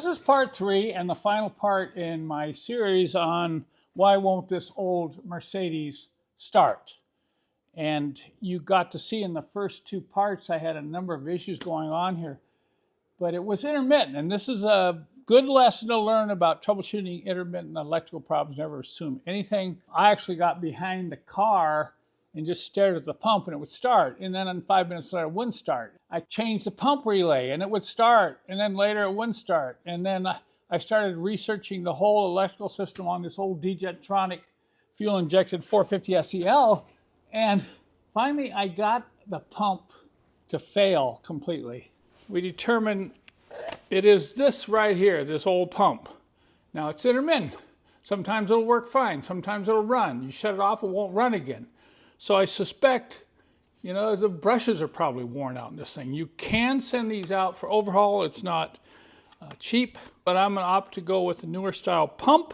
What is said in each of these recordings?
This is part 3 and the final part in my series on why won't this old Mercedes start. And you got to see in the first 2 parts I had a number of issues going on here, but it was intermittent. And this is a good lesson to learn about troubleshooting intermittent electrical problems. Never assume anything. I actually got behind the car and just stared at the pump and it would start. And then 5 minutes later, it wouldn't start. I changed the pump relay and it would start. And then later it wouldn't start. And then I started researching the whole electrical system on this old Injected fuel injected 450 SEL. And finally, I got the pump to fail completely. We determined it is this right here, this old pump. Now it's intermittent. Sometimes it'll work fine. Sometimes it'll run. You shut it off, it won't run again. So I suspect, the brushes are probably worn out in this thing. You can send these out for overhaul. It's not cheap, but I'm going to opt to go with the newer style pump.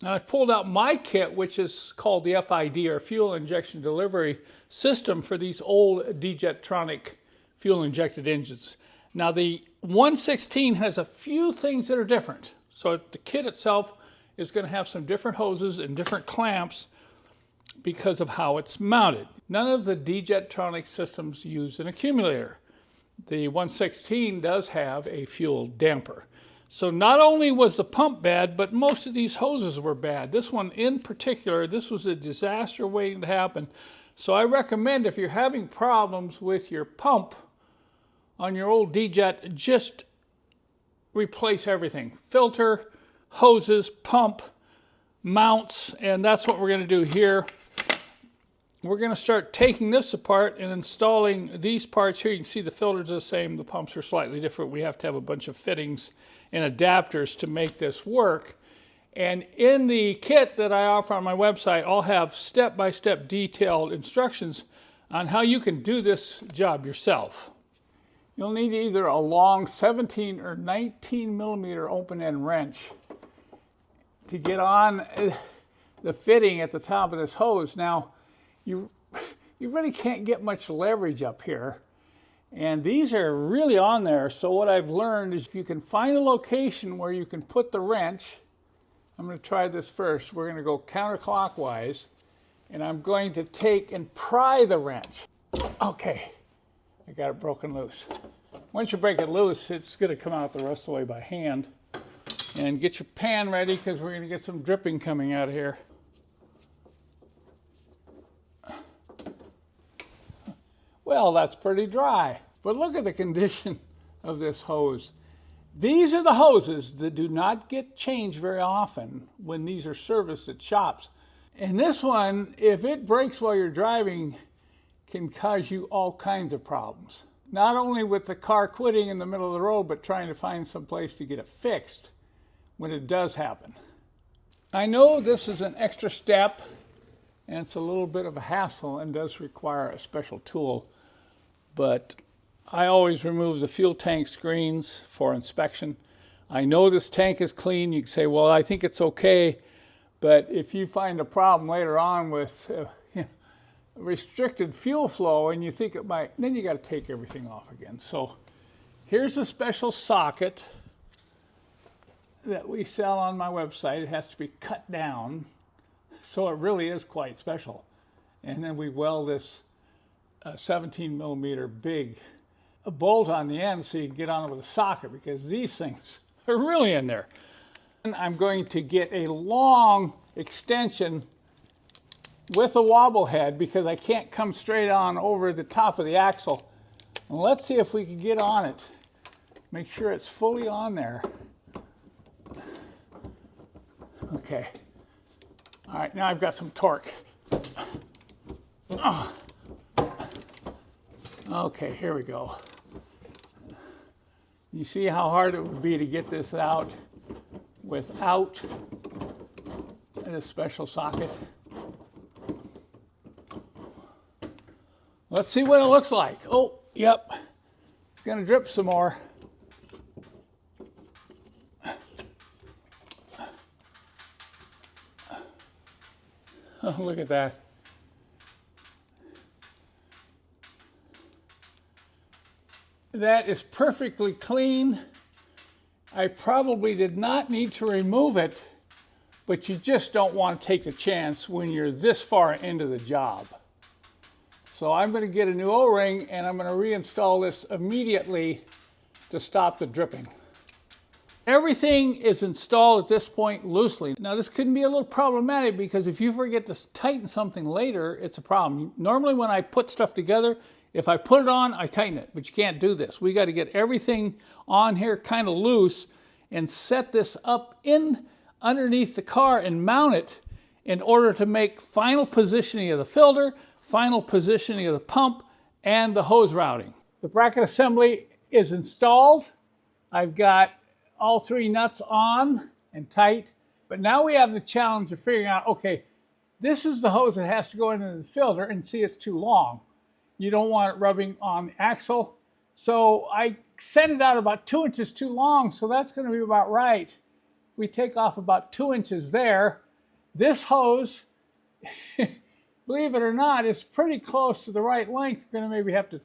Now I've pulled out my kit, which is called the FID, or Fuel Injection Delivery System, for these old Injected fuel injected engines. Now the 116 has a few things that are different. So the kit itself is going to have some different hoses and different clamps because of how it's mounted. None of the Injected systems use an accumulator. The 116 does have a fuel damper. So not only was the pump bad, but most of these hoses were bad. This one in particular, this was a disaster waiting to happen. So I recommend, if you're having problems with your pump on your old D-Jet, just replace everything. Filter, hoses, pump, mounts, and that's what we're going to do here. We're going to start taking this apart and installing these parts here. You can see the filters are the same, the pumps are slightly different. We have to have a bunch of fittings and adapters to make this work. And in the kit that I offer on my website, I'll have step-by-step detailed instructions on how you can do this job yourself. You'll need either a long 17 or 19 millimeter open-end wrench to get on the fitting at the top of this hose. Now, you really can't get much leverage up here. And these are really on there. So what I've learned is if you can find a location where you can put the wrench, I'm going to try this first. We're going to go counterclockwise, and I'm going to take and pry the wrench. Okay, I got it broken loose. Once you break it loose, it's going to come out the rest of the way by hand. And get your pan ready, because we're going to get some dripping coming out of here. Well, that's pretty dry. But look at the condition of this hose. These are the hoses that do not get changed very often when these are serviced at shops. And this one, if it breaks while you're driving, can cause you all kinds of problems. Not only with the car quitting in the middle of the road, but trying to find some place to get it fixed when it does happen. I know this is an extra step, and it's a little bit of a hassle and does require a special tool, but I always remove the fuel tank screens for inspection. I know this tank is clean. You can say, well, I think it's okay, but if you find a problem later on with restricted fuel flow and you think it might, then you got to take everything off again. So here's a special socket that we sell on my website. It has to be cut down, so it really is quite special. And then we weld this 17 millimeter big bolt on the end so you can get on it with a socket, because these things are really in there. And I'm going to get a long extension with a wobble head because I can't come straight on over the top of the axle. And let's see if we can get on it. Make sure it's fully on there. Okay. All right, now I've got some torque. Oh. Okay, here we go. You see how hard it would be to get this out without this special socket? Let's see what it looks like. Oh, yep. It's going to drip some more. Oh, look at that. That is perfectly clean. I probably did not need to remove it, but you just don't want to take the chance when you're this far into the job. So I'm going to get a new O-ring and I'm going to reinstall this immediately to stop the dripping. Everything is installed at this point loosely. Now this can be a little problematic because if you forget to tighten something later, it's a problem. Normally when I put stuff together, if I put it on, I tighten it, but you can't do this. We got to get everything on here kind of loose and set this up in underneath the car and mount it in order to make final positioning of the filter, final positioning of the pump, and the hose routing. The bracket assembly is installed. I've got all three nuts on and tight, but now we have the challenge of figuring out, okay, this is the hose that has to go into the filter, and see, it's too long. You don't want it rubbing on the axle. So I sent it out about 2 inches too long, so that's going to be about right. We take off about 2 inches there. This hose, believe it or not, is pretty close to the right length. We're going to maybe have to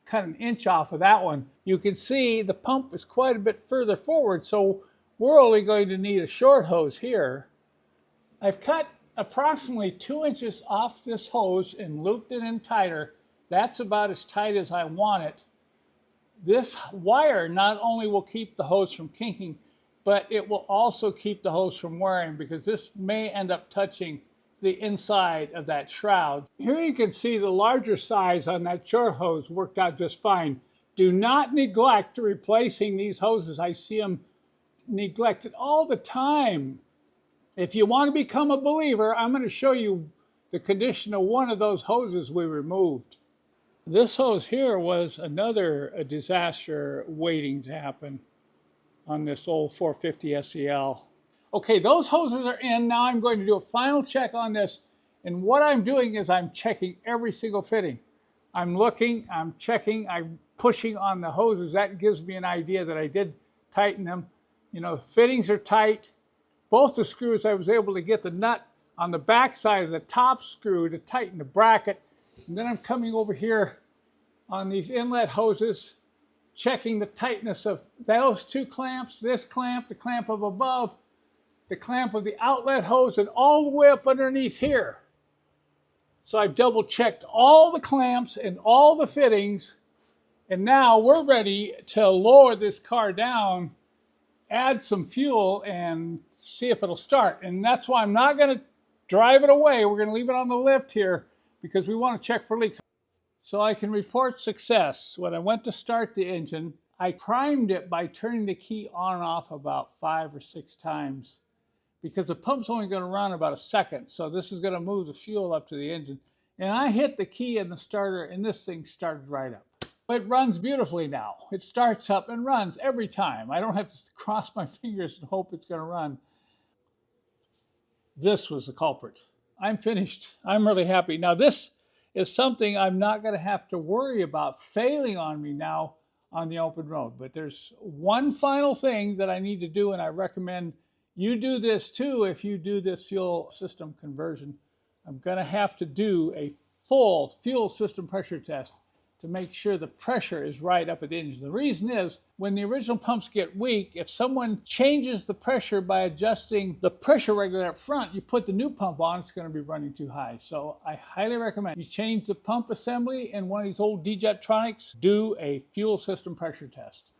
cut an inch off of that one. You can see the pump is quite a bit further forward, so we're only going to need a short hose here. I've cut approximately 2 inches off this hose and looped it in tighter. That's about as tight as I want it. This wire not only will keep the hose from kinking, but it will also keep the hose from wearing, because this may end up touching the inside of that shroud. Here you can see the larger size on that short hose worked out just fine. Do not neglect replacing these hoses. I see them neglected all the time. If you want to become a believer, I'm going to show you the condition of one of those hoses we removed. This hose here was another disaster waiting to happen on this old 450 SEL. Okay, those hoses are in. Now I'm going to do a final check on this. And what I'm doing is I'm checking every single fitting. I'm looking, I'm checking, I'm pushing on the hoses. That gives me an idea that I did tighten them. You know, the fittings are tight. Both the screws, I was able to get the nut on the back side of the top screw to tighten the bracket. And then I'm coming over here on these inlet hoses, checking the tightness of those two clamps, this clamp, the clamp of above, the clamp of the outlet hose, and all the way up underneath here. So I've double checked all the clamps and all the fittings, and now we're ready to lower this car down, add some fuel, and see if it'll start. And that's why I'm not going to drive it away. We're going to leave it on the lift here because we want to check for leaks. So I can report success. When I went to start the engine, I primed it by turning the key on and off about 5 or 6 times, because the pump's only going to run about a second. So this is going to move the fuel up to the engine. And I hit the key in the starter, and this thing started right up. It runs beautifully now. It starts up and runs every time. I don't have to cross my fingers and hope it's going to run. This was the culprit. I'm finished. I'm really happy. Now this is something I'm not going to have to worry about failing on me now on the open road. But there's one final thing that I need to do, and I recommend you do this too if you do this fuel system conversion. I'm going to have to do a full fuel system pressure test to make sure the pressure is right up at the engine. The reason is, when the original pumps get weak, if someone changes the pressure by adjusting the pressure regulator up front, you put the new pump on, it's going to be running too high. So I highly recommend you change the pump assembly in one of these old D-Jetronics, do a fuel system pressure test.